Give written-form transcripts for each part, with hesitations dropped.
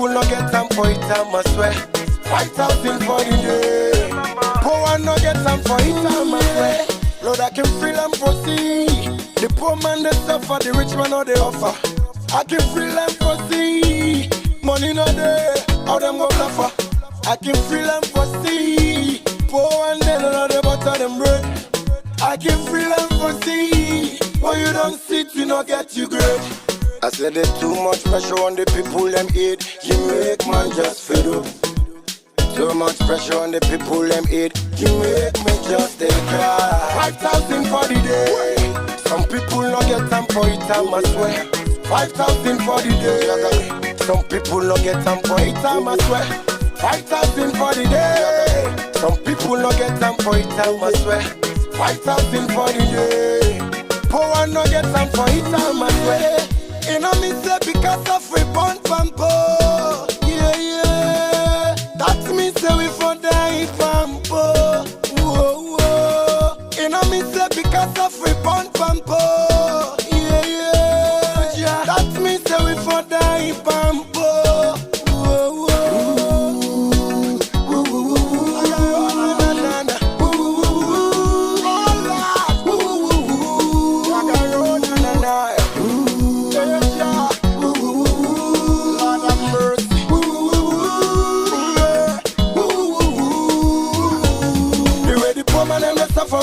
people no get time for it, I swear. 5,000 for the day. Poor one no get time for it, I swear. Lord, I can feel and proceed. The poor man they suffer, the rich man no they offer. I can feel and proceed. Money no there, how them go suffer. I can feel and foresee. Poor one they don't know the butter them bread. I can feel and foresee. But you don't sit, you not get you great. I said there's too much pressure on the people them eat. You make man just fed up. Too much pressure on the people them eat. You make me just they cry. 5,000 for the day. Some people not get time for it, I swear. 5,000 for the day. Some people not get time for it, I swear. 5,000 for the day. Some people not get time for it, I swear. 5,000 for the day. Poor one no get time for it, I swear. You know me say because of we born pampo. Yeah, yeah. That's me say we for die pampo. Whoa, whoa. You know me say because of we born pampo. Yeah, yeah. That's me say we for die pampo. Whoa, whoa. Whoa, whoa,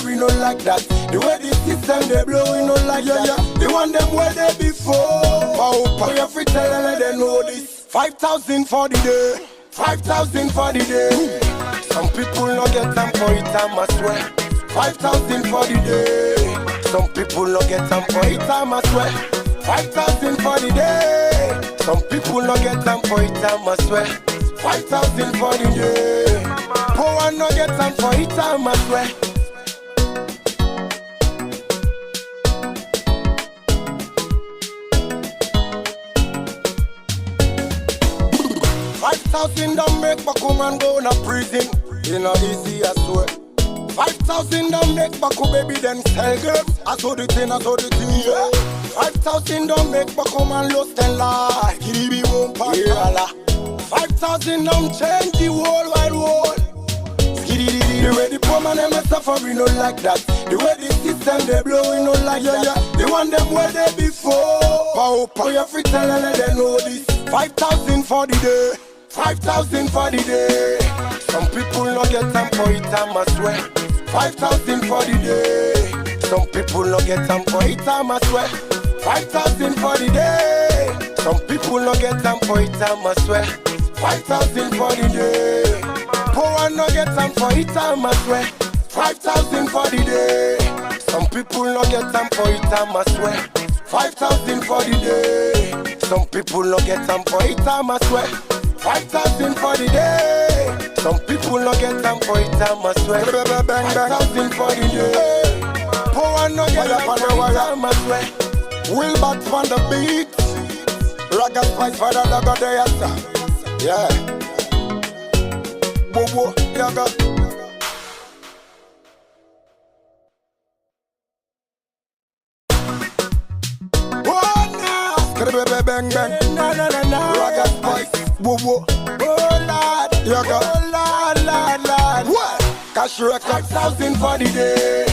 we no like that. The way the system they blow, we no like that. The one them where they before. Oh, every tell they know this. 5,000 for the day. 5,000 for the day. Some people no get time for it, I swear. 5,000 for the day. Some people no get time for it, I swear. 5,000 for the day. Some people no get time for it, I swear. 5,000 for the day. Poor one no get time for it, I swear. 5,000 don't make Baku man go to prison. You know easy, I swear. 5,000 don't make Baku baby then sell girls. I saw the thing, yeah. 5,000 don't make Baku man lost and lie. Kiribi won't pass. 5,000 don't change the whole wide world. The way the poor man and me suffer, we no like that. The way the system they blow, we no like that. The one them where they before. Power, every tell they know this. 5,000 for the day. 5,000 for the day. Some people no get time for it, I swear. 5,000 for the day. Some people no get time for it, I swear. 5,000 for the day. Some people no get time for it, I swear. 5,000 for the day. Poor one no get time for it, I swear. 5,000 for the day. Some people no get time for it, I swear. 5,000 for the day. Some people no get time for it, I swear. 5,000 for the day. Some people no get time for it, I swear. 5,000 for the day. Poor one no get time for it, I swear. Will back on the beat. Ragga spice for the dog of the yeah. Whoa, whoa, yaga. Bang bang, na na na na. Ragga spice, whoa whoa. Oh lad, yaga. Oh lad, lad, lad. What? Cash record 5,000 for the day.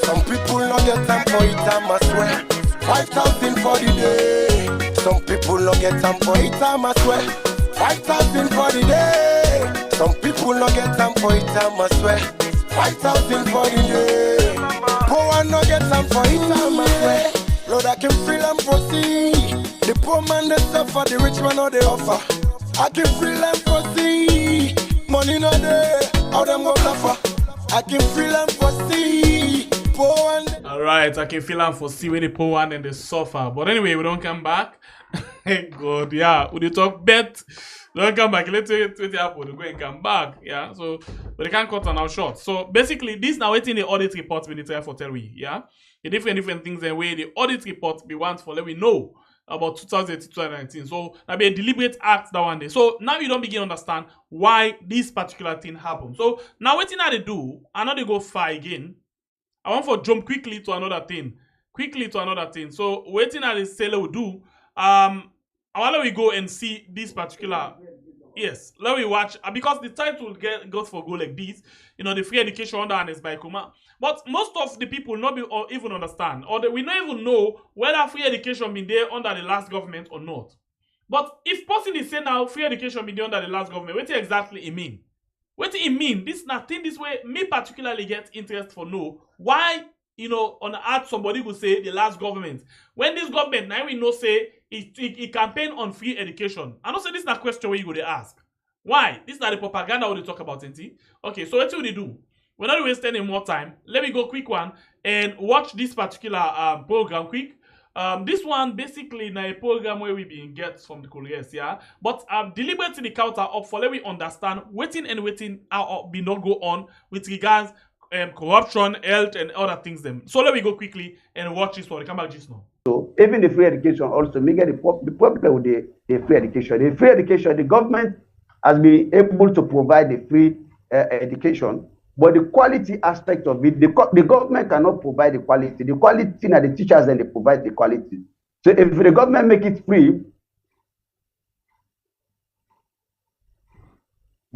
Some people no get time for it, I swear. 5,000 for the day. Some people no get time for it, I swear. 5,000 for the day. Some people no get time for it, I swear. 5,000 for the day. Poor one no get time for it, I swear. Lord, I can feel and proceed. The poor man they suffer, the rich man no they offer. I can feel and foresee. Money no there, how them go suffer. I can feel and foresee. Poor one. Alright, I can feel and foresee when the poor one and they suffer. But anyway, we don't come back. Thank God, yeah. We talk bet. Don't come back. Let's wait happen to go and come back. Yeah. So but they can't cut on our short. So basically, this now waiting the audit report we need to for tell we, yeah. The different things and way the audit report be want for let we know about 2018-2019. So that be a deliberate act that one day. So now you don't begin to understand why this particular thing happened. So now what they do, I know they go far again. I want to jump quickly to another thing. So waiting at the seller will do. I want we go and see this particular Yes, let me watch because the title goes for go like this. The free education under ErnestBai Koroma. But most of the people not be or even understand, or we not even know whether free education been there under the last government or not. But if person is saying now free education been there under the last government, what exactly it mean? What it mean? This nothing this way. Me particularly get interest for know why on earth somebody would say the last government when this government now we know say it campaign on free education. I don't say this is not a question where you go to ask. Why? This is not the propaganda we talk about, ain't it? Okay, so what do they do? We're not wasting any more time. Let me go quick one and watch this particular program quick. This one basically na a program where we been get from the Koreans, yeah. But deliberately counter up for let we understand waiting and waiting how be not go on with regards corruption, health, and other things. Them. So let me go quickly and watch this one. Come back just now. So even the free education also make the problem with the free education. The free education, the government has been able to provide the free education, but the quality aspect of it, the government cannot provide the quality. The quality now the teachers then they provide the quality. So if the government make it free,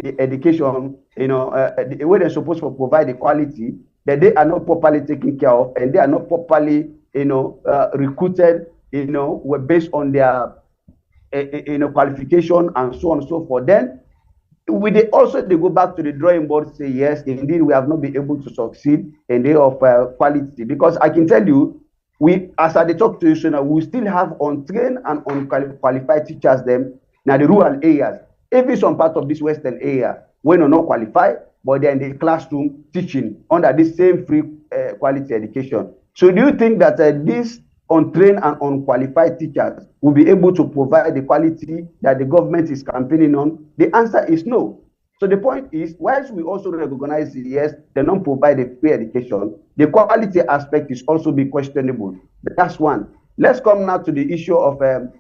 the education, the way they're supposed to provide the quality, that they are not properly taken care of, and they are not properly, recruited, were based on their, qualification and so on and so forth. Then they go back to the drawing board, say yes, indeed we have not been able to succeed in the of quality, because I can tell you, as I talk to you, we still have untrained and unqualified teachers them now the rural areas. Even some part of this western area, when are not qualified, but they're in the classroom teaching under this same free quality education. So do you think that these untrained and unqualified teachers will be able to provide the quality that the government is campaigning on? The answer is no. So the point is, whilst we also recognize yes, they don't provide a free education, the quality aspect is also be questionable. That's one. Let's come now to the issue of the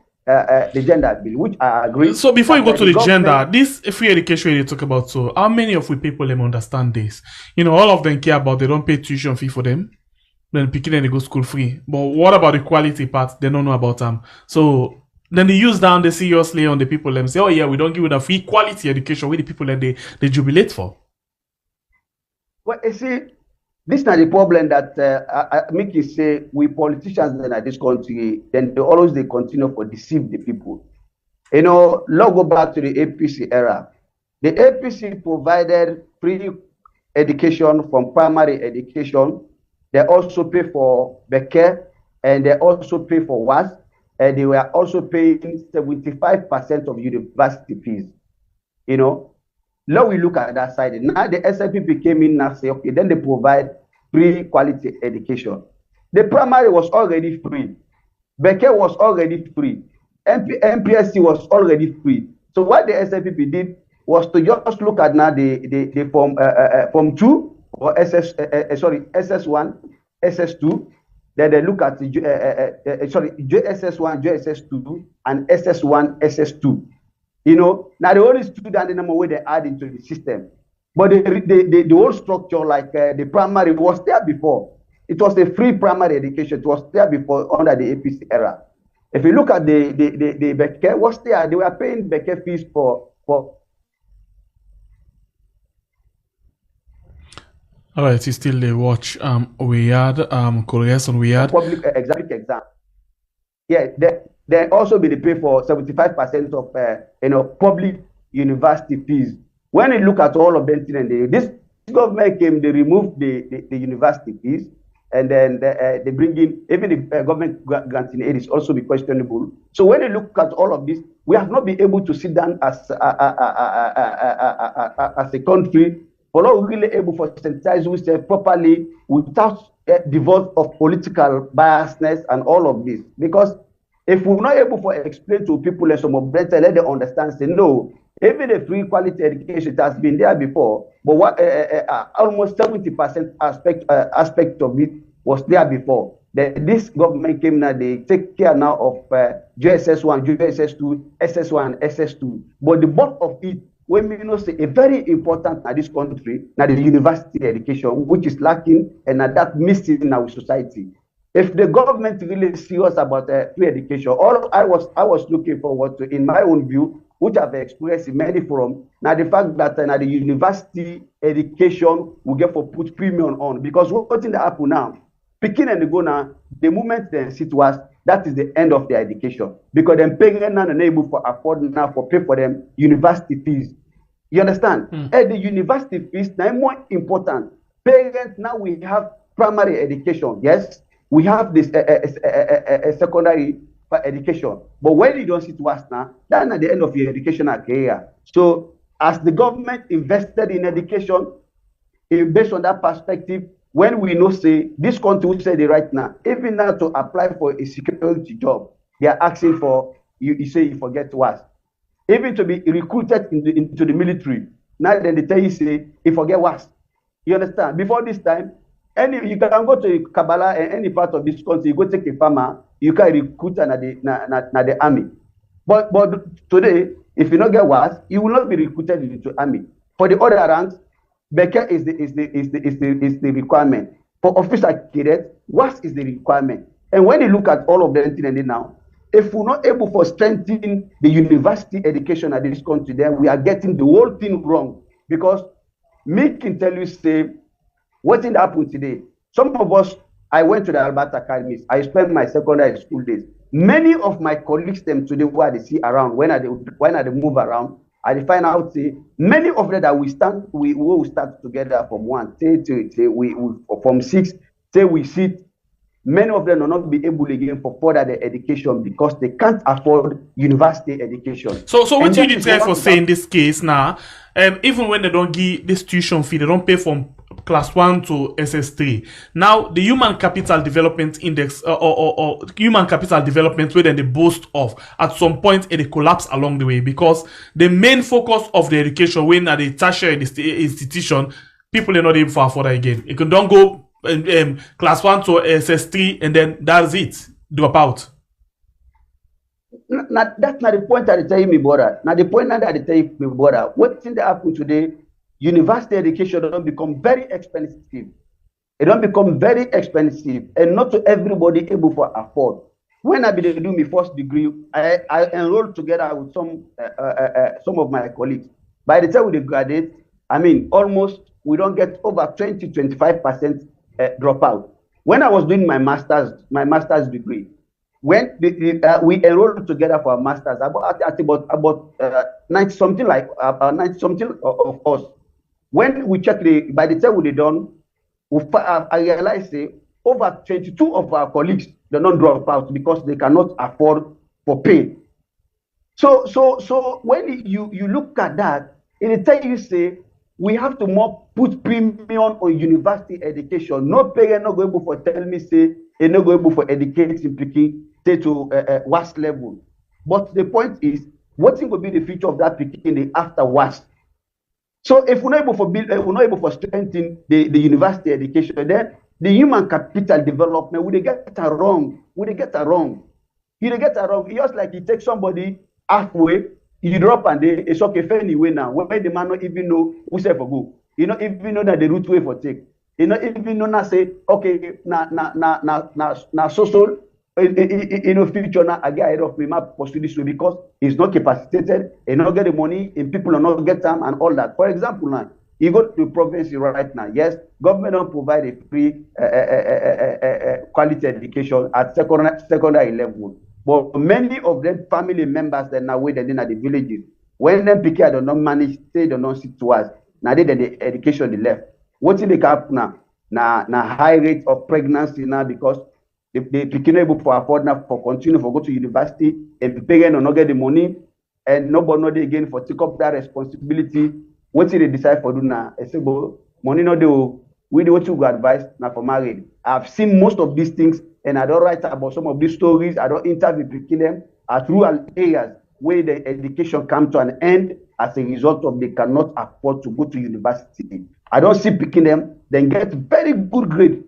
gender bill, which I agree. So before you go to the gender, this free education you talk about, so how many of we people them understand this? All of them care about they don't pay tuition fee for them. Then picking and they go school free. But what about the quality part? They don't know about them. So then they use down the seriously on the people and say, oh yeah, we don't give you the free quality education with the people that they jubilate for. Well, you see, this is not the problem that make you say we politicians in this country, then they continue to deceive the people. Let's go back to the APC era. The APC provided free education from primary education. They also pay for Becker, and they also pay for WAS, and they were also paying 75% of university fees. Now we look at that side. Now the SFPP came in and say, okay, then they provide free quality education. The primary was already free. Becker was already free. MPSC was already free. So what the SFPP did was to just look at now the form 2 or SS1, SS2. Then they look at the JSS1, JSS2, and SS1, SS2. Now the only student number where they add into the system, but the whole structure, like the primary, was there before. It was a free primary education. It was there before under the APC era. If you look at the Becker, was there? They were paying Becker fees for. All right, you still they watch we had Koreas and we had public exam. Yeah, they also be pay for 75% of public university fees. When you look at all of them, this government came, they removed the university fees, and then they bring in even the government granting aid is also be questionable. So when you look at all of this, we have not been able to sit down as a country. For not really able to synthesize ourselves properly without divorce of political biasness and all of this. Because if we're not able to explain to people some of them, let them understand, say no, even the free quality education has been there before, but what almost 70% aspect of it was there before. This government came now, they take care now of JSS1, JSS2, SS1, SS2, but the bulk of it, when we say a very important in this country, now the university education, which is lacking and that missing in our society. If the government really serious about free education, all I was looking forward to, in my own view, which I've expressed in many forums, now the fact that the university education will get for put premium on, because what's in the apple now, picking and go now, the moment they sit was, that is the end of their education, because them parents now are able for afford now for pay for them university fees. You understand? And the university fees now more important. Parents now we have primary education, yes, we have this secondary education, but when you don't sit was now, that's at the end of your educational career. So as the government invested in education, based on that perspective, when we know say this country will say the right now, even now to apply for a security job, they are asking for you say you forget what. Even to be recruited into the military, now then they tell you say you forget what. You understand? Before this time, you can go to Kabbalah and any part of this country, you go take a farmer, you can recruit the army. But today, if you don't get what, you will not be recruited into army. For the other ranks, Becker is the requirement. For officer cadet, what is the requirement? And when you look at all of them now, if we're not able to strengthen the university education at this country, then we are getting the whole thing wrong. Because me can tell you, say, what did happen today? Some of us, I went to the Albert Academies. I spent my secondary school days. Many of my colleagues them today where they see around, when I move around, I find out say many of them that we will start together from 1 we from 6 say we sit. Many of them will not be able again for further their education because they can't afford university education. So what you need to for say in this case now, even when they don't give this tuition fee, they don't pay from class 1 to SS3. Now the human capital development index or human capital development where they boast of, at some point it collapse along the way, because the main focus of the education when at the tertiary institution, people are not able to afford it again. You can don't go class 1 to SS3 and then that's it, drop out. That's not the point that I tell you, me brother. Now the point that I tell you, me brother, what thing that happened today, university education don't become very expensive. It don't become very expensive, and not to everybody able to afford. When I began to do my first degree, I enrolled together with some of my colleagues. By the time we graduate, I mean almost we don't get over 20-25% dropout. When I was doing my master's degree, when we enrolled together for a master's, about 90 something like 90 something of us. When we check by the time we done, I realized over 22 of our colleagues they don't drop out because they cannot afford for pay. So when you look at that, it tell you say we have to more put premium on university education. No parent not going for tell me say they not going for educating picking say to WAS level. But the point is, what will be the future of that picking after WAS? So if we're not able for strengthen the university education, then the human capital development would they get it wrong? Would they get it wrong? You get it wrong. It's just like you take somebody halfway, you drop and it's okay fair anyway now. When the man not even know who say for go, you know even know that the route way for take, you know even know now say okay na social. In the future now, I get ahead of me, my pursue this way because it's not capacitated, and not get the money, and people are not get time and all that. For example, now you go to the province right now. Yes, government don't provide a free quality education at secondary level, but many of them family members that now wait in the villages. When them people don't manage, they don't sit to us. Now they the education they left. What's in the cap now? Now high rate of pregnancy now because they picking able for afford now for continue for go to university and the parents will not get the money and nobody know they again for take up that responsibility. What they decide for do now? I say, but money no do. We do what you go advise now for marriage. I've seen most of these things and I don't write about some of these stories. I don't interview picking them at rural areas where the education come to an end as a result of they cannot afford to go to university. I don't see picking them then get very good grade.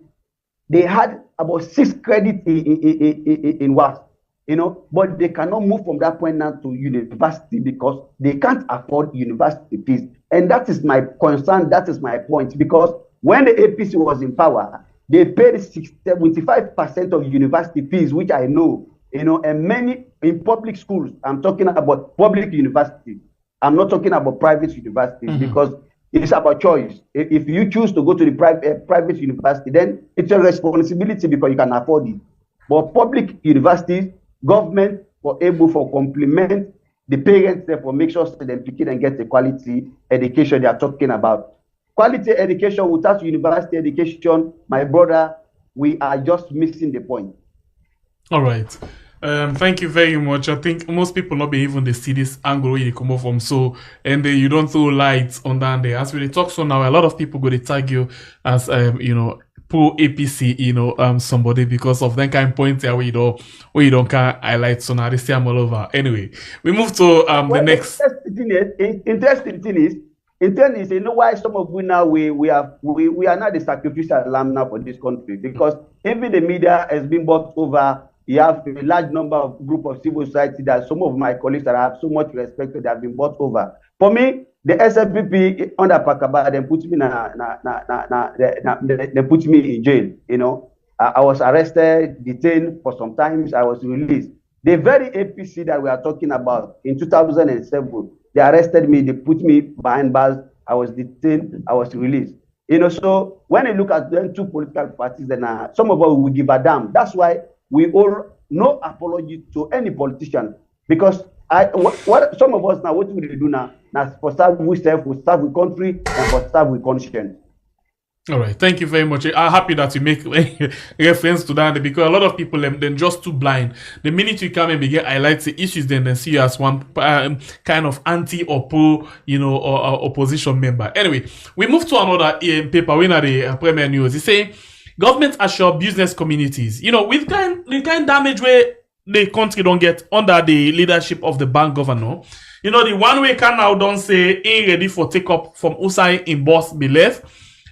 They had about 6 credits in what, you know, but they cannot move from that point now to university because they can't afford university fees. And that is my concern. That is my point. Because when the APC was in power, they paid 75% of university fees, which I know, you know, and many in public schools, I'm talking about public universities. I'm not talking about private universities because it's about choice. If you choose to go to the private university, then it's a responsibility because you can afford it. But public universities, government for able for complement the parents therefore make sure that them pick and get the quality education they are talking about. Quality education without university education, my brother, we are just missing the point. All right. Thank you very much. I think most people not be even they see this angle where they come from. So, and you don't throw lights on that there. As we talk so now, a lot of people go to tag you as pro APC, somebody because of that kind of point there where you don't can highlight. So now they see I'm all over. Anyway, we move to the next. Interesting thing is, you know why some of we now we are not the sacrificial lamb now for this country, because even the media has been bought over. You have a large number of group of civil society that some of my colleagues that I have so much respect to, they have been bought over. For me, the SFPP under Pakaba, they put me they put me in jail. I was arrested, detained for some time. I was released. The very APC that we are talking about in 2007, they arrested me, they put me behind bars. I was detained, I was released. So when I look at them two political parties, then some of us will give a damn. That's why we all no apology to any politician, because what some of us now, what we do now for serve with self, we serve with country, and for serve with conscience. All right, thank you very much. I'm happy that you make reference to that, because a lot of people then just too blind. The minute you come and begin highlight the issues, then see you as one kind of anti or pro, or opposition member. Anyway, we move to another paper. We know the Premier News. They say government assure business communities, with the kind damage where the country don't get under the leadership of the bank governor. The one way can now don't say ain't ready for take up from Usai in boss be left.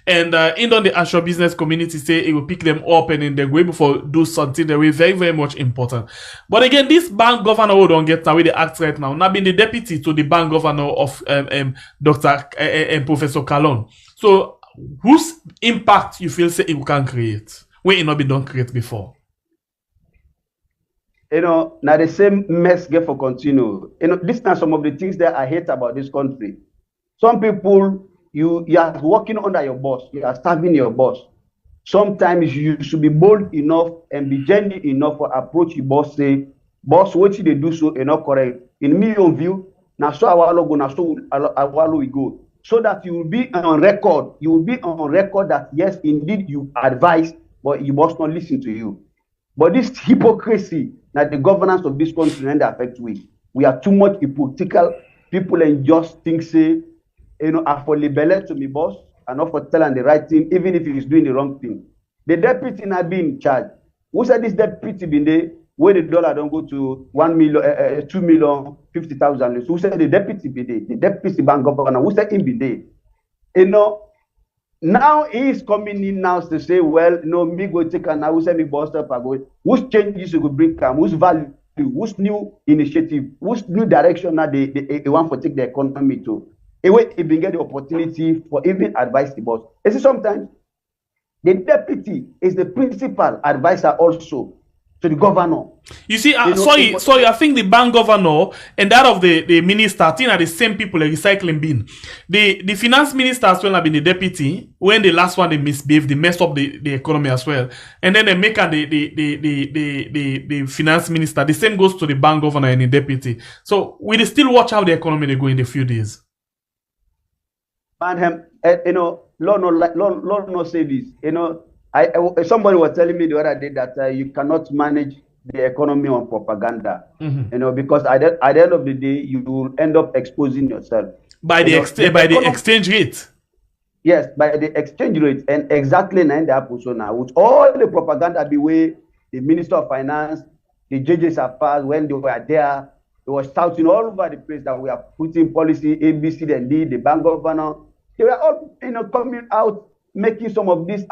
And in the actual business community say it will pick them up and then they go able for do something that will very, very much important. But again, this bank governor who don't get away the act right now, not being the deputy to the bank governor of Dr. Professor Kalon. So whose impact you feel say it can create when it not been done create before? Now the same mess get for continue. This are some of the things that I hate about this country. Some people, you are working under your boss, you are serving your boss. Sometimes you should be bold enough and be genuine enough for approach your boss, say, boss, what they do so not correct. In my own view, now so our go, now so our we go. So that you will be on record. You will be on record that yes, indeed you advise, but you must not listen to you. But this hypocrisy that the governance of this country and affect we are too much hypocritical. People and just think say, are for libel to me boss and not for telling the right thing, even if he is doing the wrong thing. The deputy not being in charge. Who said this deputy been there where the dollar don't go to 1 million, 2,050,000? Who said the deputy be there? The deputy bank governor. Who said him be there? Now he is coming in now to say, well, me go take an now. Who said me boss up? I go. Whose changes you could bring come? Whose value? Whose new initiative? Whose new direction now they want to take the economy to? It bring get the opportunity for even advice the boss. You see, sometimes the deputy is the principal advisor also to the governor. You see, sorry, I think the bank governor and that of the minister, I think are the same people, like recycling bin. The finance minister as well have been the deputy. When the last one they misbehaved, they messed up the economy as well. And then they make the finance minister. The same goes to the bank governor and the deputy. So we still watch how the economy they go in a few days. Man, Lord no say this. Somebody was telling me the other day that you cannot manage the economy on propaganda. Because at the end of the day, you will end up exposing yourself by the exchange rate. Yes, by the exchange rate, and exactly now the happen now with all the propaganda the way the Minister of Finance, the judges affairs when they were there, they were shouting all over the place that we are putting policy ABC and D, the bank governor. They were all coming out making some of this,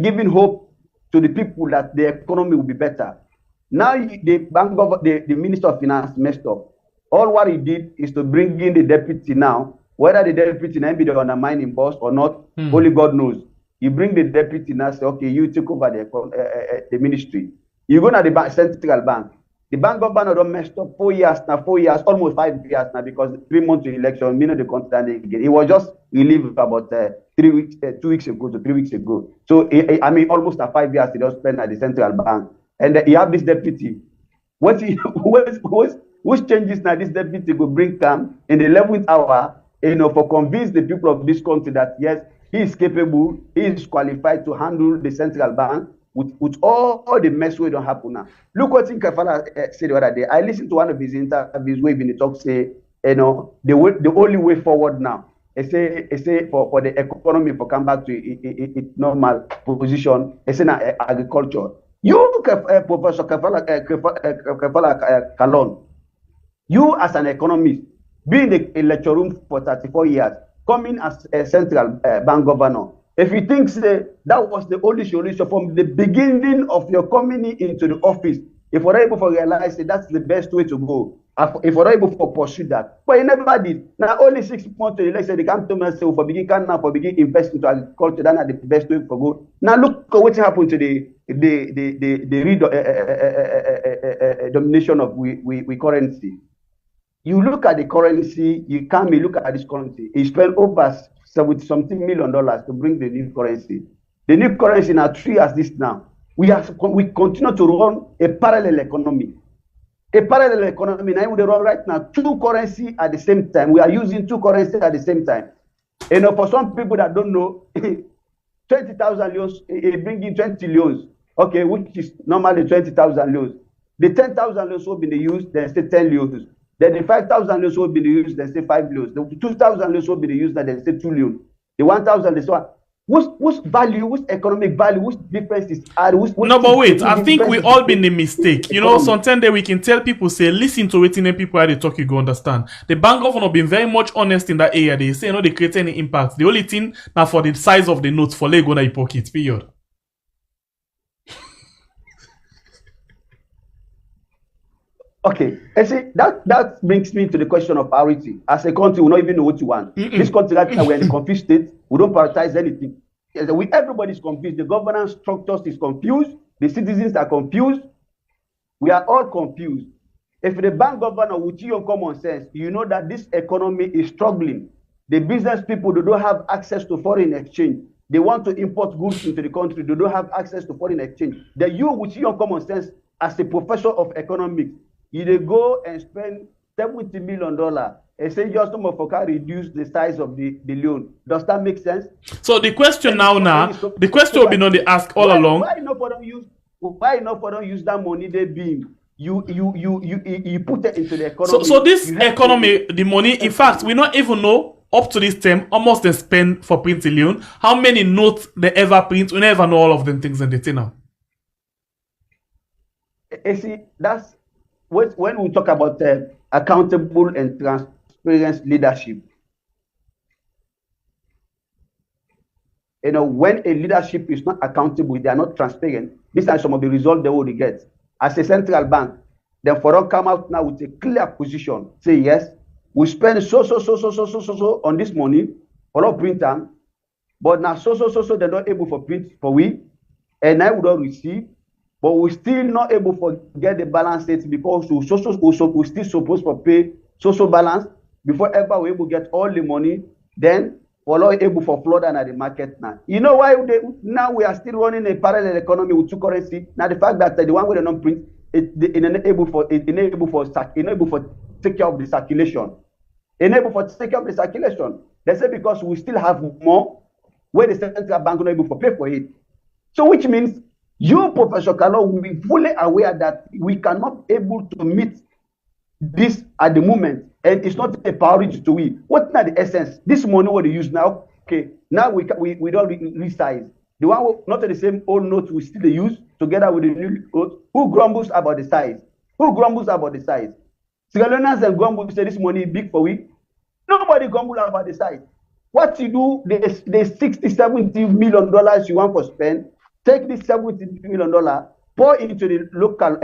giving hope to the people that the economy will be better. Now the Minister of Finance messed up. All what he did is to bring in the deputy now. Whether the deputy now be the undermining boss or not, only God knows. You bring the deputy now, say, okay, you take over the ministry. You go to the central bank. The bank governor don't messed up 4 years now, 4 years, almost 5 years now, because 3 months to election, meaning the continent again. He was just relieved about 3 weeks, 2 weeks ago to 3 weeks ago. So I mean, almost 5 years he just spent at the central bank, and he have this deputy. What he which changes now? This deputy will bring calm in the 11th hour, for convince the people of this country that yes, he is capable, he is qualified to handle the central bank. With all the mess we don't happen now. Look what Kafala said the other day. I listened to one of his interviews where he talk say, the only way forward now. I say for the economy for come back to its normal position. I say now agriculture. You, Professor Kafala Kalon, you as an economist, being in the lecture room for 34 years, coming as a central bank governor. If you think that was the only solution from the beginning of your coming into the office, if we're able to realize that that's the best way to go, if we're able to pursue that, but you never did. Now only 6 months to the election, they can't tell me for begin invest into agriculture. That's the best way to go. Now look at what happened to the domination of we currency. You look at the currency, you can't look at this currency. He spent over $70-something million to bring the new currency. The new currency now 3 years this now. We continue to run a parallel economy. A parallel economy now we run right now 2 currencies at the same time. We are using 2 currencies at the same time. For some people that don't know, 20,000 loans, bring in 20 loans. Okay, which is normally 20,000 loans. The 10,000 loans will be used, then say 10 loans. Then the 5,000 loans will be used, then say 5 loans. The 2,000 loans will be used, then say 2 loans. The 1,000 is what? Whose value, whose economic value, whose difference is no, but wait, I think we all been a mistake. Sometimes that we can tell people, say, listen to it, and people how they talk, you go understand. The bank governor been very much honest in that area. They say, they create any impact. The only thing now for the size of the notes for Lego na pocket, period. Okay, and see that brings me to the question of priority. As a country, we don't even know what you want. This country right now, we're in a confused state. We don't prioritize anything. Everybody's confused. The governance structures is confused. The citizens are confused. We are all confused. If the bank governor with your common sense, you know that this economy is struggling. The business people they don't have access to foreign exchange. They want to import goods into the country. They don't have access to foreign exchange. That you with your common sense as a professor of economics, you go and spend $70 million and say just for can reduce the size of the loan. Does that make sense? So the question the question will be not the ask all along. Why not for don't use that money they being you put it into the economy. So this economy, the money, in fact, we not even know up to this time almost they spend for printing loan. How many notes they ever print? We never know all of them things in the now. You see, that's when we talk about accountable and transparent leadership. When a leadership is not accountable, they are not transparent. These are some of the results they will get. As a central bank, then for them come out now with a clear position. Say yes, we spend so on this money for our printer, but now so they're not able for print for we, and now we don't receive. But we're still not able to get the balance sheet because we're still supposed to pay social balance before ever we're able to get all the money. Then we're not able for flood and at the market now. You know why now we are still running a parallel economy with 2 currency? Now the fact that the one with the non-print enable for take care of the circulation. Enable for take care of the circulation. They say because we still have more where the central bank not able to pay for it. So which means you, Professor Kalo, will be fully aware that we cannot able to meet this at the moment, and it's not a priority to we. What's not the essence? This money what they use now, okay, now we don't resize. The one not the same old notes we still use together with the new notes. Who grumbles about the size? Who grumbles about the size? Sierra Leoneans and grumble say this money is big for we. Nobody grumble about the size. What you do, the $60-70 million you want to spend. Take this $70 million, pour into the local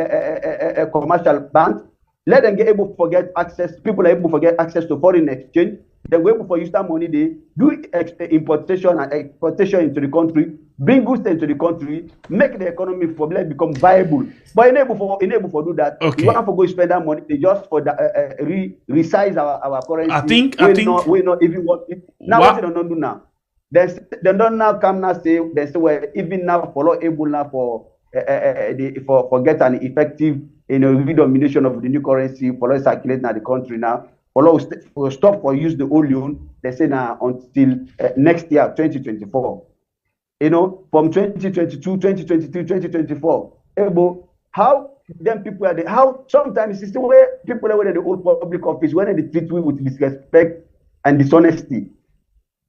commercial bank, Let them get able to get access. People are able to get access to foreign exchange. Then we're able to use that money. They do importation and exportation into the country, bring goods into the country, make the economy for become viable. But enable for do that. Okay. You want to go spend that money, they just for the resize our currency. I think we not even what it, now. What they don't do now? They don't now come now say they say well even now for able now for get an effective redomination of the new currency for circulating at the country now. For stop for use the old loan, they say now until next year, 2024. From 2022, 2023, 2024. How then people are how sometimes it's the way people are in the old public office when they treat we with disrespect and dishonesty.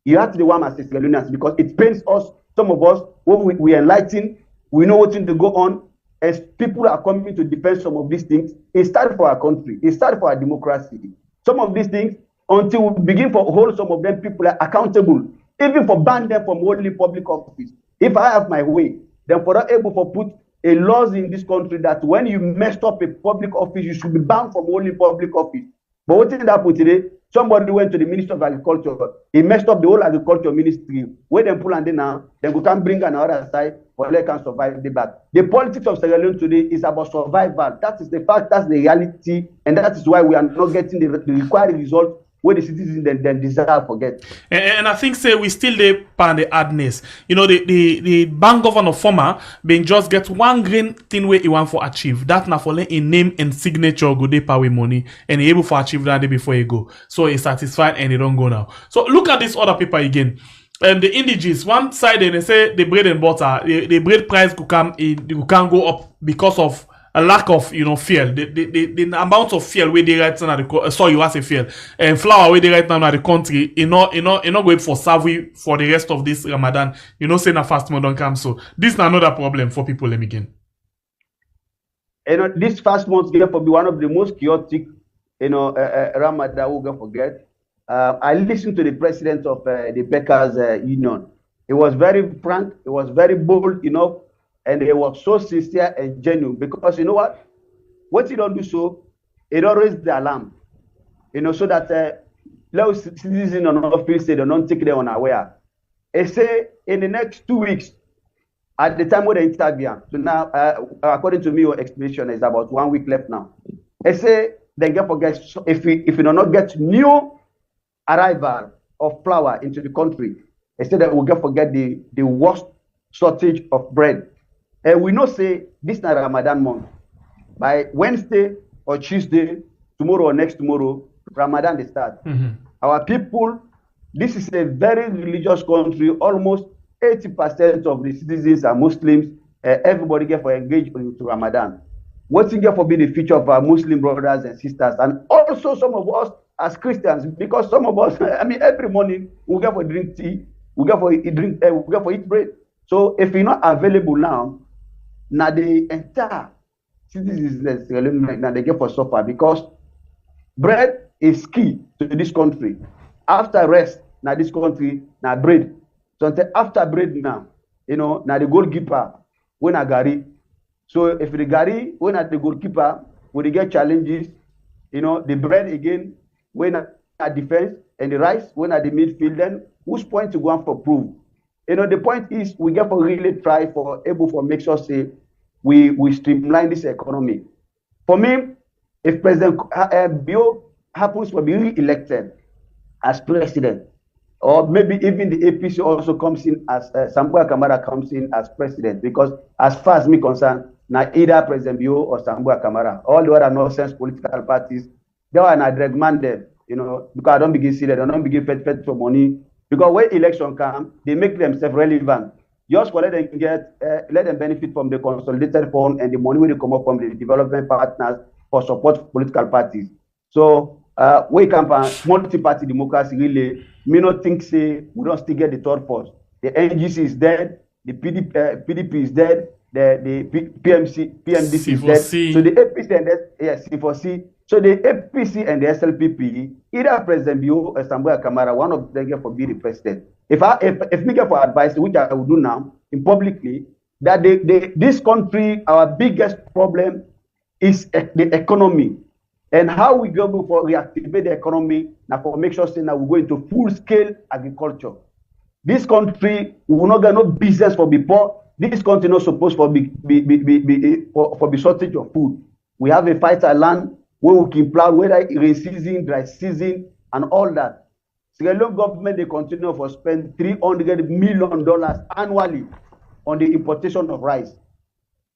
You have to the one as Sierra because it pains us, some of us, when we enlighten, we know what to go on. As people are coming to defend some of these things, it started for our country, it started for our democracy. Some of these things, until we begin to hold some of them people are accountable, even for ban them from holding public office. If I have my way, then for not able to put a laws in this country that when you messed up a public office, you should be banned from holding public office. But what did happen today? Somebody went to the Minister of Agriculture. He messed up the whole agriculture ministry. Where them pull and now, then we can bring another side for they can survive the back. The politics of Sierra Leone today is about survival. That is the fact, that's the reality, and that is why we are not getting the required result where the citizens then desire forget. And I think say we still dey pan the hardness. The bank governor former been just get one green thing where he want for achieve. That na for in name and signature go dey power money and he able for achieve that day before he go. So he's satisfied and he don't go now. So look at this other paper again. The indiges, one side they say the bread and butter, the bread price could can go up because of a lack of fuel. The amount of fuel where they right now at the sorry, you want to say fuel and flour where they right now at the country, not going for survey for the rest of this Ramadan. Say na fast month don't come. So this is another problem for people. Let me again. This fast month going to be one of the most chaotic, Ramadan we're gonna forget. I listened to the president of the Bakers Union. It was very frank. It was very bold enough. And it was so sincere and genuine because you know what you don't do so, it don't raise the alarm, so that those citizens on office they don't take them unaware. They say in the next 2 weeks, at the time when they interview, so now according to me, your explanation is about 1 week left now. They say they get forget if we do not get new arrival of flour into the country, they say that we'll get forget the worst shortage of bread. And we know say this is not Ramadan month. By Wednesday or Tuesday, tomorrow or next tomorrow, Ramadan they start. Our people, this is a very religious country. Almost 80% of the citizens are Muslims. Everybody get for engaged into Ramadan. What's in there for being the future of our Muslim brothers and sisters, and also some of us as Christians, because some of us, every morning we get for drink tea, we get for eat bread. So if you're not available now the entire citizens now they get for suffer because bread is key to this country. After rest, now this country now bread. So until after bread now, now the goalkeeper when a gari. So if the gari when at the goalkeeper when they get challenges, the bread again when at defense and the rice when at the midfield, then whose point to go on for prove? The point is we get for really try for able for make sure say we streamline this economy. For me, if President Bio happens to be re-elected as president, or maybe even the APC also comes in as Sambu'a Kamara comes in as president, because as far as me concerned, now either President Bio or Sambu'a Kamara, all the other nonsense political parties, they are not drag man them, because I don't begin see that, I don't begin fed for money. Because when election come, they make themselves relevant. Just for let them benefit from the consolidated fund and the money will come up from the development partners for support political parties. So we come from multi-party democracy really. Me not think say we don't still get the third force. The NGC is dead, the PDP is dead, the PMDC is dead. So the APC and C4C. So the APC and the SLPP, either President Bio or Sambu'a Kamara, one of them get for be the president. If me get for advice, which I will do now in publicly, that this country, our biggest problem is the economy. And how we go for reactivate the economy now for make sure say now we go into full scale agriculture. This country will not get no business for before. This country not supposed for be shortage of food. We have a fertile land where we can plow whether rain season, dry season, and all that. Sierra Leone government they continue for spend $300 million annually on the importation of rice.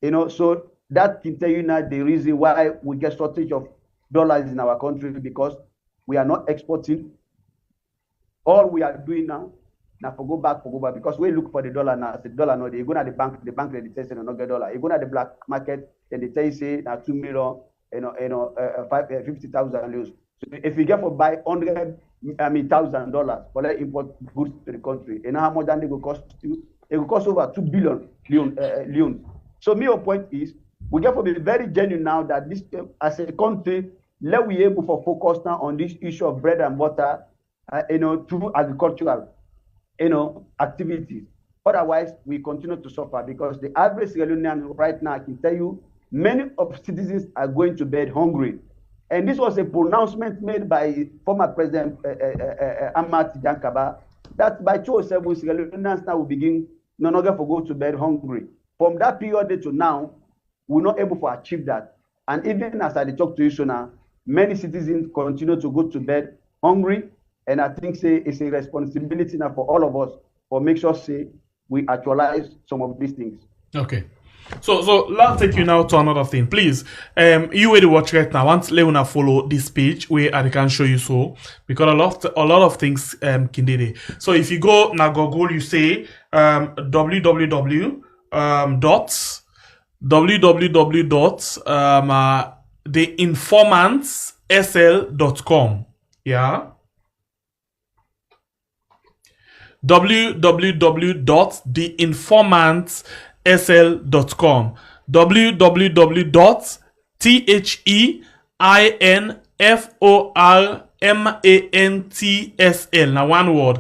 You know, so that can tell you now the reason why we get shortage of dollars in our country, because we are not exporting. All we are doing now for go back, because we look for the dollar now. The dollar no, you go to the bank they tell you not get dollar. You go to the black market and they tell you say now 2 million, 50,000 euros. So if you get for buy $100,000 for like import goods to the country, and how much then they will cost you? It will cost over 2 billion leon. So my point is, we get to be very genuine now that this as a country, let we able to focus now on this issue of bread and butter, through agricultural, activities. Otherwise, we continue to suffer, because the average Sierra Leonean right now, I can tell you, many of citizens are going to bed hungry. And this was a pronouncement made by former President Amat Jankaba that by 2007, Sierra Leoneans now will begin no longer to go to bed hungry. From that period to now, we're not able to achieve that. And even as I talk to you so now, many citizens continue to go to bed hungry. And I think say it's a responsibility now for all of us for make sure say we actualize some of these things. Okay. So let's take you now to another thing. Please, you will watch right now. Want Leona follow this page where I can show you so, because a lot of things can do it. So if you go now Google, you say www.theinformantsSL.com. Yeah. www.theinformantsSL.com. www.theinformantsL, now one word,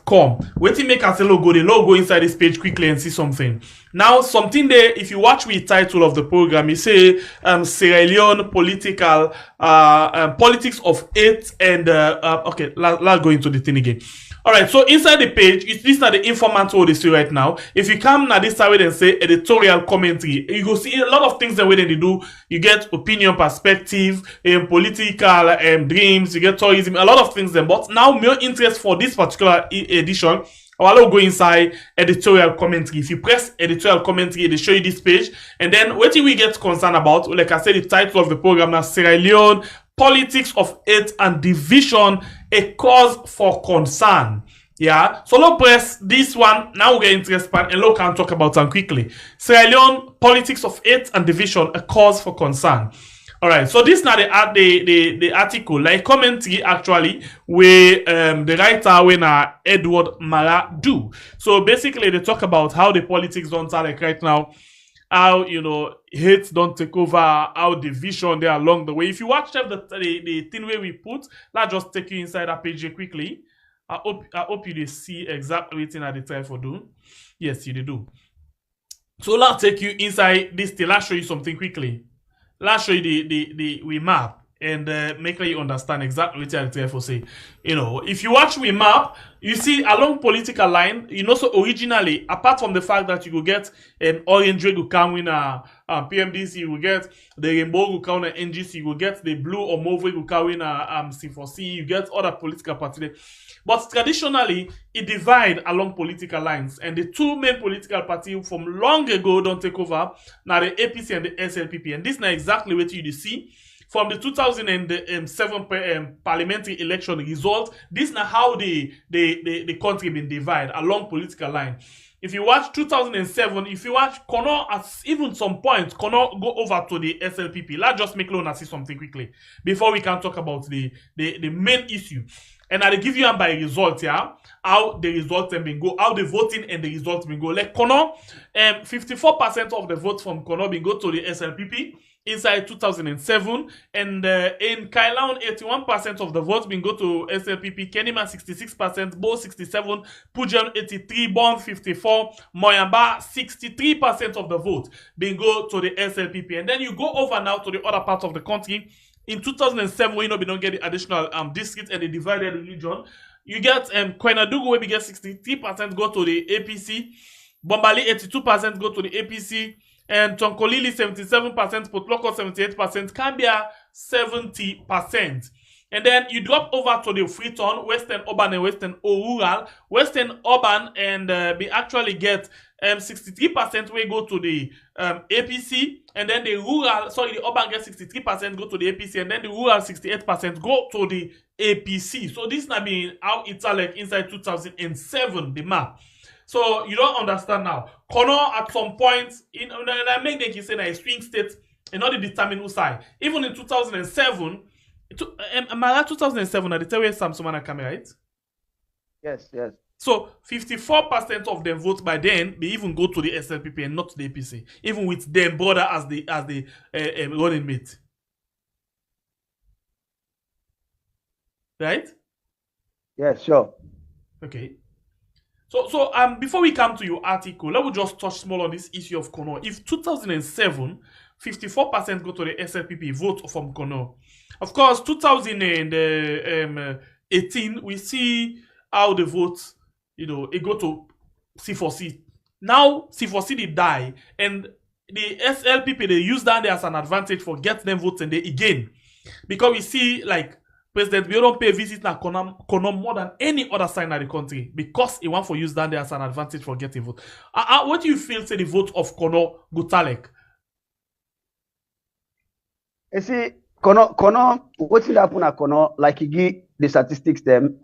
.com. Wait till make us a logo, the logo inside this page quickly and see something. Now, something there, if you watch the title of the program, you say Sierra Leone political politics of hate and okay, let's go into the thing again. All right, so inside the page, these are the informant what they see right now. If you come now this side and say editorial commentary, you go see a lot of things the way they do. You get opinion, perspective, political dreams, you get tourism, a lot of things. But now, more interest for this particular edition, I'll go inside editorial commentary. If you press editorial commentary, they show you this page. And then what do we get concerned about? Like I said, the title of the program now, Sierra Leone Politics of Hate and Division, a cause for concern. Yeah, so let's press this one. Now we get interested and look and talk about them quickly. Sierra Leone Politics of Hate and Division, a cause for concern. All right, so this now the article, like commentary actually, where the writer when Edward Mara do. So basically, they talk about how the politics don't sound like right now. How hate don't take over, how division there along the way. If you watch the thing where we put, let's just take you inside that page here quickly. I hope you see exactly what I try for do. Yes, you do. So let's take you inside this thing. Let's show you something quickly. Let's show you the map and make sure you understand exactly what I try for say. If you watch we map, you see along political line, so originally, apart from the fact that you will get an orange red will come in a PMDC, you will get the rainbow will come in a NGC, you will get the blue or mauve will come in a C4C, you get other political parties. But traditionally, it divides along political lines. And the two main political parties from long ago don't take over, now the APC and the SLPP. And this is not exactly what you see. From the 2007 parliamentary election result, this is now how the country been divided along political line. If you watch 2007, if you watch Kono, at even some point, Kono go over to the SLPP. Let's just make Lona see something quickly before we can talk about the main issue. And I'll give you by result, yeah, how the results have been go, how the voting and the results been go. Like Kono, 54% of the votes from Kono been go to the SLPP inside 2007, and in Kailaun, 81% of the votes been go to SLPP, Kenima 66%, Bo 67%, Pujan 83%, Bon 54%, Moyamba 63% of the vote been go to the SLPP. And then you go over now to the other part of the country. in 2007 when we don't get the additional districts and the divided region, you get Koinadugu where we get 63% go to the APC, Bombali 82% go to the APC, and Tonkolili 77%, Potloko 78%, Cambia 70%. And then you drop over to the Freetown, Western Urban and Western Rural. Western Urban and we actually get 63% we go to the APC, and then the urban gets 63% go to the APC, and then the rural 68% go to the APC. So this now mean how it's like inside 2007 the map. So you don't understand now. Kono at some point in I make them say that a swing state and not determine who side. Even in 2007. Maada 2007 at the time where Samsumana came, right? Yes, yes. So 54% of them vote by then, they even go to the SLPP and not to the APC, even with them border as the running mate. Right? Yes, sure. Okay. So before we come to your article, let me just touch small on this issue of Kono. If 2007, 54% go to the SLPP vote from Kono. Of course, 2018, we see how the votes, it go to C4C. Now, C4C they die, and the SLPP, they use that as an advantage for get them votes and they again. Because we see, like, President we don't pay visit na Kono more than any other side in the country because he want for use that as an advantage for getting vote. What do you feel say the vote of Kono Gutalek? You see, Kono, what will happen at Kono, like you give the statistics them,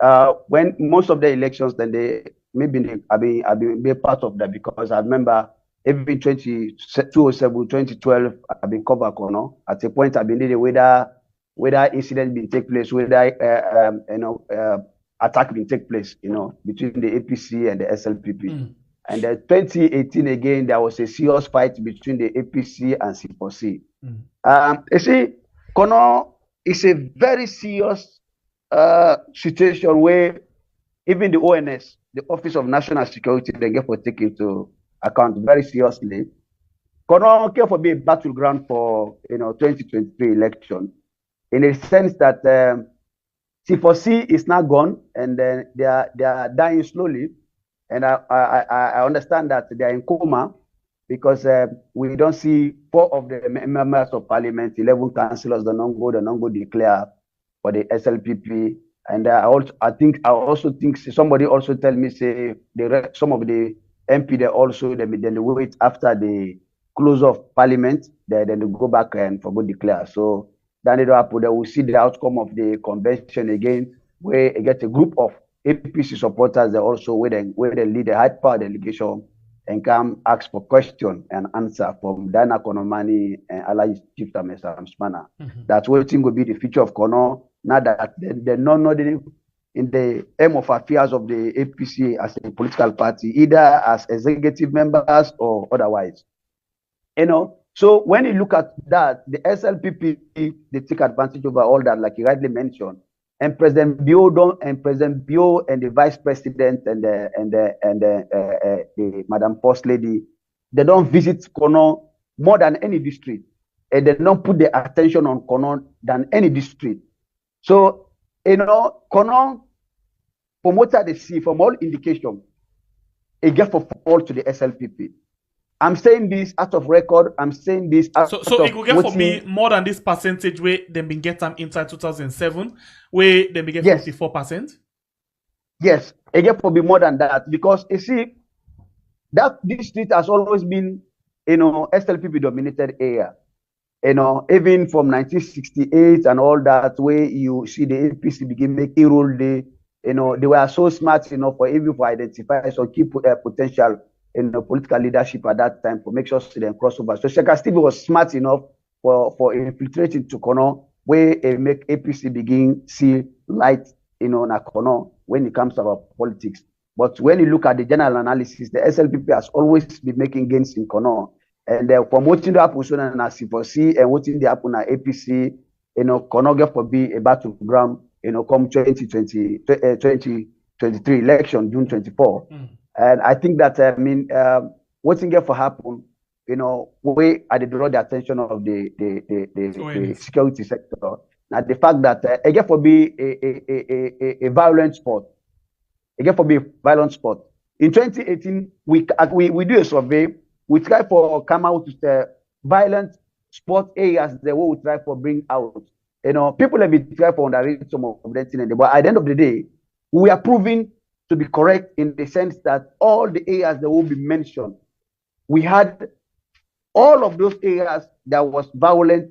when most of the elections, then they maybe I've been part of that because I remember every 2007, 2012, I've been cover Kono. At a point, I've been needing whether incident been take place, whether attack been take place, between the APC and the SLPP. And then 2018 again, there was a serious fight between the APC and C4C. You see, Kono is a very serious situation where even the ONS, the Office of National Security, they get for taking into account very seriously. Kono came for being a battleground for 2023 election, in a sense that C4C is now gone and then they are dying slowly, and I understand that they are in coma because we don't see 4 of the members of parliament, 11 councillors, they don't go declare for the SLPP. And I also think somebody also tell me say some of the MP they wait after the close of parliament, then they go back and for go declare. So then they will see the outcome of the convention again, where they get a group of APC supporters that also where they lead a high power delegation and come ask for question and answer from Dana Konomani and Allied Chief Mr. Amsmana. That's what will be the future of Kono. Now that they're not in the aim of affairs of the APC as a political party, either as executive members or otherwise. So when you look at that, the SLPP, they take advantage over all that, like you rightly mentioned. And President Bio and the Vice President and the Madam First Lady, they don't visit Kono more than any district, and they don't put the attention on Kono than any district. So Kono, from what I see, from all indication, it gets for fall to the SLPP. I'm saying this out of record. I'm saying this out of So it will get for me more than this percentage where they been get them inside 2007, where they been get 54%. Yes, it get for me more than that because you see that district has always been SLPP dominated area. Even from 1968 and all that, where you see the APC begin making role, they were so smart enough for identify some key potential political leadership at that time for make sure they cross over. So Sheka Steve was smart enough for infiltrating to Kono, where make APC begin see light na Kono when it comes to our politics. But when you look at the general analysis, the SLPP has always been making gains in Kono. And from what in the happen na C4C and what in the happen na APC, Kono get for be a battleground, come 2023 election, June 24. And I think that what's in get for happen, we at the draw the attention of the security sector. Now the fact that again for be a violent sport, again for be a violent sport. In 2018, we do a survey. We try for come out with the violent sport areas that we try for bring out. You know, people have been trying for underrate some of that thing, but at the end of the day, we are proving to be correct in the sense that all the areas that will be mentioned, we had all of those areas that was violent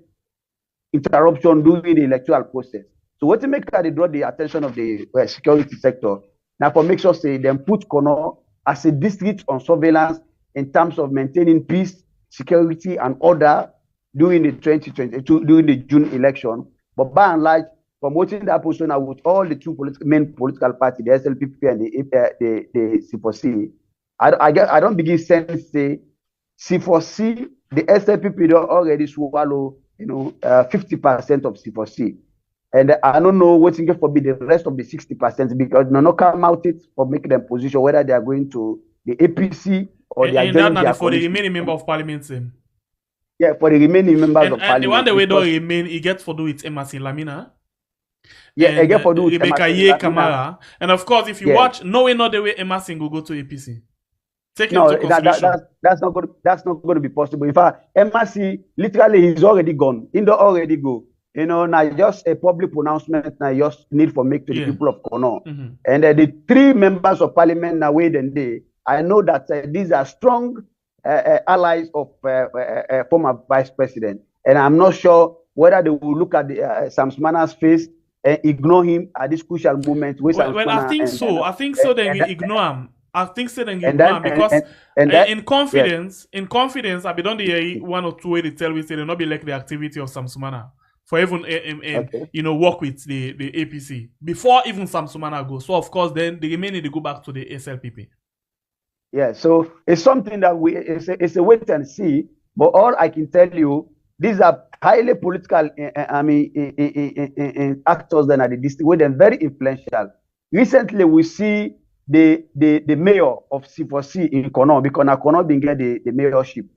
interruption during the electoral process. So what to make sure they draw the attention of the security sector. Now for make sure say them put Kono as a district on surveillance in terms of maintaining peace, security, and order during the 2022, during the June election. But by and large, promoting that position with all the two main political parties, the SLPP and the C4C, I don't begin sense say C4C, the SLPP don't already swallow 50% of C4C. And I don't know what's going to be the rest of the 60% because no come out it for making them position whether they are going to the APC or they are joining their for the remaining member of parliament. Yeah, for the remaining members of parliament. And the one that we don't remain, he gets for do with Emerson Lamina. Yeah, I get for do with Rebecca Ye Kamara. And of course, if you watch, no way, not the way Emerson will go to APC. That's not going to be possible. In fact, Emerson literally he's already gone. He don't already go. You know, now just a public pronouncement now just need for make to the people of Kono. And the three members of parliament now wait and day. I know that these are strong allies of former vice president. And I'm not sure whether they will look at the Sam Smana's face and ignore him at this crucial moment. Well, I think so. I think so. Then we ignore him. I think so. Then you ignore him because in confidence, I be done the one or two way they tell we say they not be like the activity of Sam Smana for even work with the APC before even Sam Smana go. So of course, then the remaining they go back to the SLPP. Yeah, so it's something that it's a wait and see. But all I can tell you, these are highly political, actors that are the district, with them very influential. Recently, we see the mayor of C4C in Kono, because now Kono didn't get the mayorship,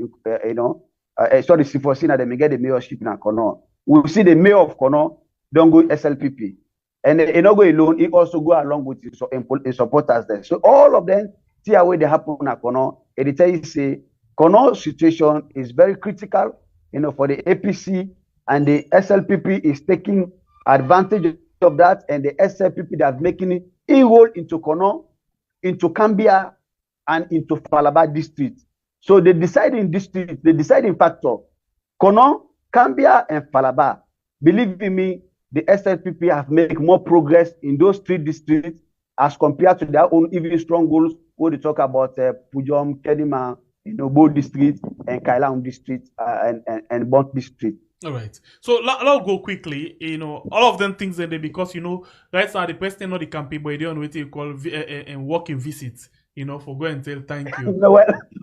sorry, C4C now they may get the mayorship in Kono. We see the mayor of Kono don't go SLPP, and he not go alone. He also go along with his supporters there. So all of them see how they happen in Kono. And they tell you say Kono situation is very critical, for the APC, and the SLPP is taking advantage of that, and the SLPP that making it inroad into Kono, into Cambia, and into Falaba district. So the deciding district, the deciding factor, Kono, Cambia, and Falaba. Believe me, the SLPP have made more progress in those three districts as compared to their own even strong goals. When they talk about Pujom, Kedima, Bo district, and Kailang district, and Bont district. All right. So I'll go quickly. All of them things that they, because right now the president of the campaign, but they don't what you call and walking visits. For go and tell thank you.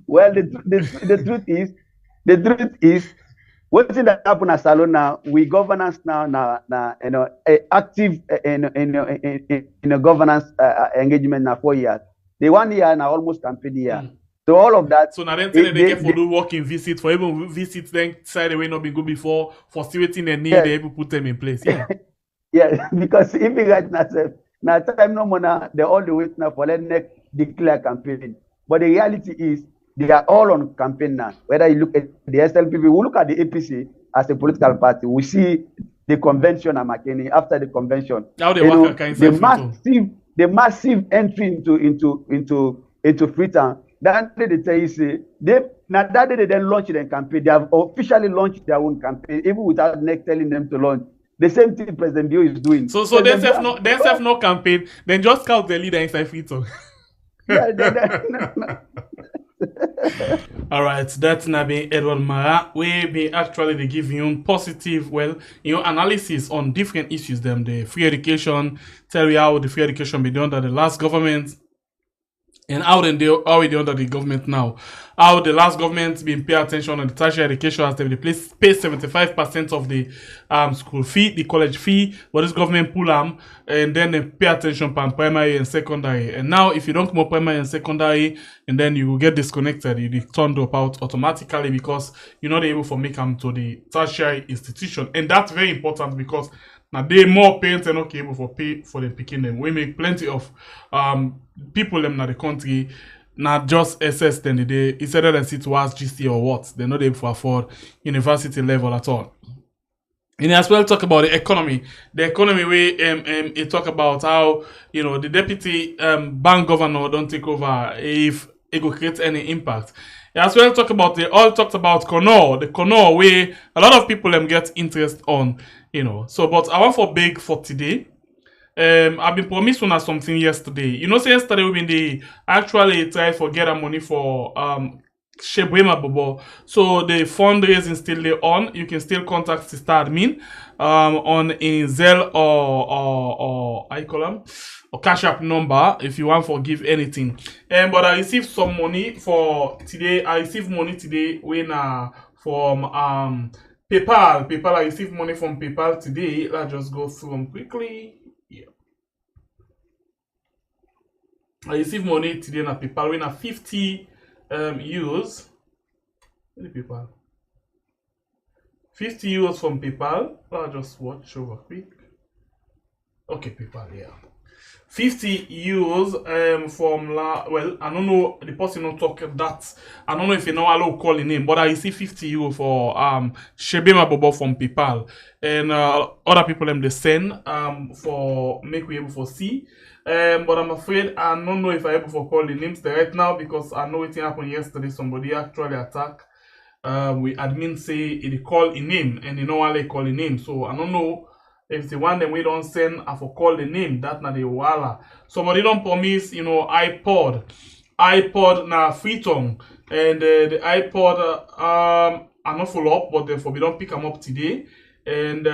Well, the truth is, what's in that happen at Salon now? We governance now, active in a governance engagement now 4 years. The 1 year now almost campaign year. So all of that. So now then they get for do working visits, for even visits then side away not been good before, for still waiting and need they able put them in place. Yeah. Yeah, because if you guys now time no more now, they're all the way now for let next declare campaign. But the reality is they are all on campaign now. Whether you look at the SLPP, we look at the APC as a political party. We see the convention at McKinney. After the convention, how they work the massive entry into Freetown. That day they tell you say that day they then launch their campaign. They have officially launched their own campaign, even without NEC telling them to launch. The same thing President Dio is doing. So they have no campaign. Then just scout the leader inside Freetown. All right, that's Nabi Edward Mara. We be actually they give you positive, analysis on different issues. Them the free education, tell you how the free education be done under the last government, and how they under the government now. How the last government been pay attention on the tertiary education as they pay 75% of the school fee, the college fee, but this government pull them, and then they pay attention on primary and secondary. And now if you don't come up primary and secondary, and then you will get disconnected, you turn drop out automatically because you're not able to make them to the tertiary institution. And that's very important because Now they more parents are not able for pay for the picking them. We make plenty of people them in the country not just SS then the day instead of them sit towards GC or what, they're not able to afford university level at all. And as well talk about the economy. The economy way it talk about how the deputy bank governor don't take over if it will create any impact. As well talk about they all talked about Connor, the Connor way a lot of people get interest on, So but I want for big for today. I've been promised one something yesterday. Say yesterday we been actually try for get a money for Shebwema Bobo. So the fundraising still there on. You can still contact Sister Admin on in Zelle or I call them or Cash App number if you want to give anything. But I received some money for today. I received money today when from PayPal. PayPal. I received money from PayPal today. Let's just go through them quickly. Yeah. I received money today on PayPal when 50 euros. PayPal. 50 euros from PayPal. I'll just watch over quick. Okay, PayPal, yeah. 50 euros from well, I don't know the person not talk that. I don't know if you know allow call the name, but I see 50 euros for Shebema Bobo from PayPal. And other people them they send for make we able for see. But I'm afraid I don't know if I able for call the names right now because I know it happened yesterday. Somebody actually attack. We admin say it call a name and they know why they call a name. So I don't know if the one that we don't send I for call the name. That na the wala. Somebody don't promise iPod na free tongue and the iPod are not full up, but therefore we don't pick them up today. And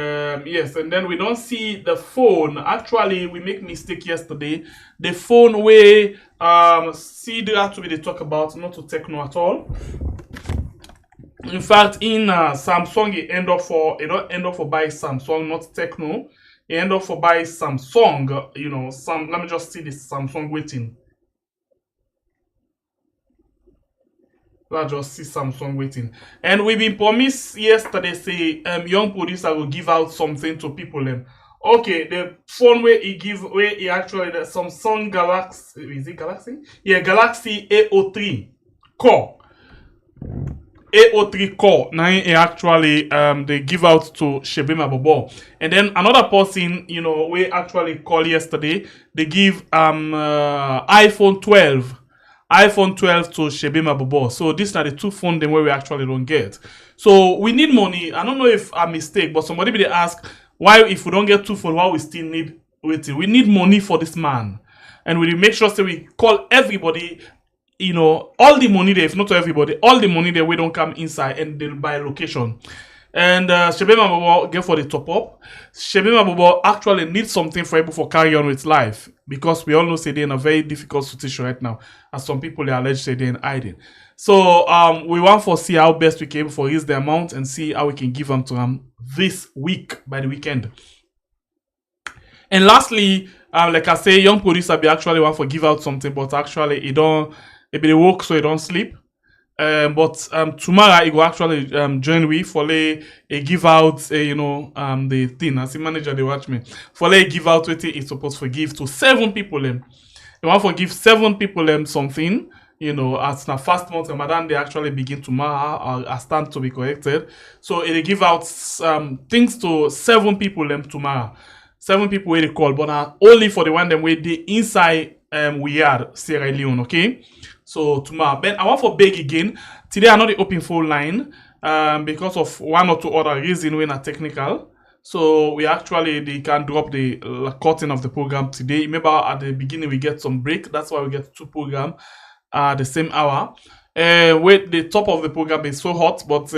yes, and then we don't see the phone. Actually, we make mistake yesterday. The phone way see that to be the talk about, not to techno at all. In fact, in Samsung, it end up for buy Samsung, not techno. It end up for buy Samsung. Let me just see this Samsung waiting. Let's just see Samsung waiting. And we been promised yesterday, say young producer will give out something to people. Okay, the phone where he actually the Samsung Galaxy, is it Galaxy? Yeah, Galaxy A03 core. A03 core. Now he actually they give out to Shebema Bobo. And then another person, we actually called yesterday, they give iPhone 12 to Shebema Bobo. So these are the two phones where we actually don't get. So we need money. I don't know if I'm mistake, but somebody will ask why if we don't get two phones, why we still need waiting. We need money for this man. And we make sure that we call everybody, all the money there, if not to everybody, all the money there we don't come inside and they'll buy location. And Shebema Bobo get for the top up. Shebema Bobo actually needs something for able for carry on with life because we all know say they're in a very difficult situation right now, as some people they allege say they're in hiding. So we want to see how best we can able for raise the amount and see how we can give them to them this week by the weekend. And lastly, like I say, young producer be actually want to give out something, but actually it be the work so it don't sleep. But tomorrow he will actually join we for a give out the thing as the manager they watch me for give out what he's supposed to give to 7 people them. You want to give 7 people them something, as na fast month Ramadan they actually begin tomorrow or stand to be corrected. So they give out things to 7 people them tomorrow. 7 people where they call, but only for the one them where they inside we are Sierra Leone, okay? So tomorrow, but I want for beg again. Today I'm not the open phone line because of one or two other reasons we're not technical. So we actually they can drop the curtain of the program today. Remember at the beginning we get some break. That's why we get 2 programs the same hour. With the top of the program is so hot, but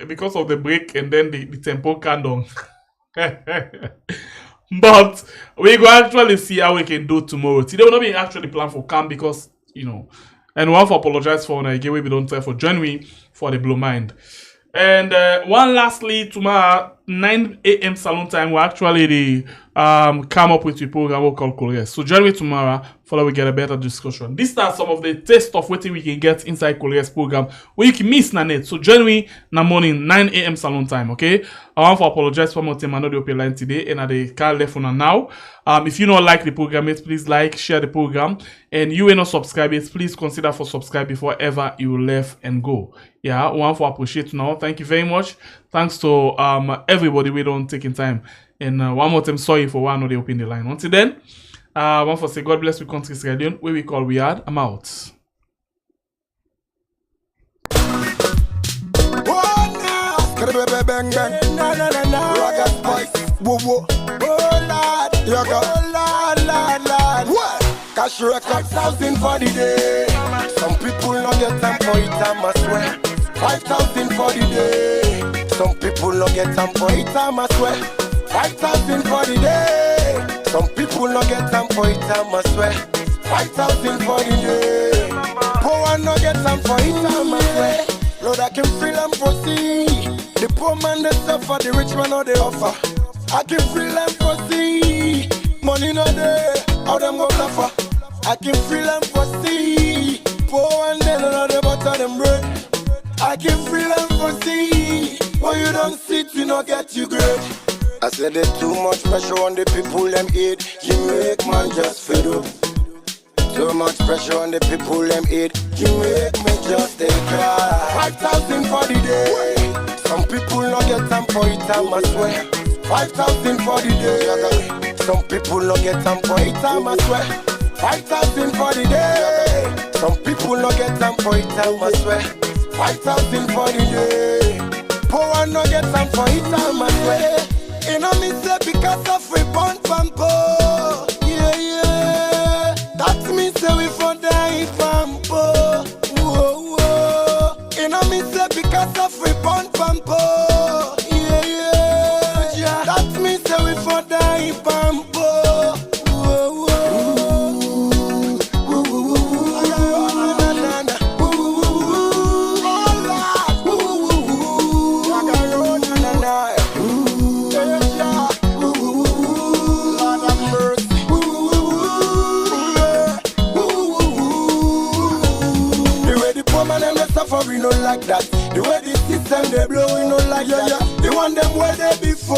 because of the break and then the tempo can down. But we go actually see how we can do tomorrow. Today will not be actually planned for camp because and we want to apologize for again we don't try for join me for the blow mind. And one lastly tomorrow 9 a.m. salon time we actually come up with a program we call Korea. So join me tomorrow for we get a better discussion. These are some of the taste of what we can get inside Korea's program where you can miss na net. So join me in the morning 9 a.m. salon time. Okay, I want to apologize for my team. I know the open line today and I can't left on now. If you don't like the program, please like, share the program, and you ain't not subscribe it, please consider for subscribe before ever you left and go. Yeah, I want to appreciate now. Thank you very much. Thanks to everybody we don't taking time. And one more time, sorry for one of the open the line. Until then, I want to say God bless we country's radio where we call we are. I'm out. Bang bang, na na na na. Rocket boys, whoa whoa. Oh lad, yoga. Oh lad. What? Cash record 1,000 for the day. Some people don't get time for it, I swear. 5,000 for the day. Some people don't get time for it, I swear. 5,000 for the day. Some people don't get time for it, I swear. 5,000 for the day. Poor one don't get time for it, I swear. Lord, I can feel and proceed. The poor man they suffer, the rich man no they offer. I can feel and foresee. Money no there, how them go suffer. I can feel and foresee. Poor one they don't know the butter them bread. I can feel and foresee. But you don't see to not get you great. I said there's too much pressure on the people them eat. You make man just fed up. Too much pressure on the people them eat. You make me just take cry. 5,000 for the day. Some people don't get time for it, I swear. 5,000 for the day. Some people don't get time for it, I swear. 5,000 for the day. Some people don't get time for it, I swear. 5,000 for the day. Poor one don't get time for it, I swear. You know me say because of we born from poor. Yeah. That means say we for die from poor. Whoa. You know me say because of we born from poor. Yeah. That means say we for die from poor. Whoa. We don't like that. The way the system they blow, we don't like that. The one them where they before.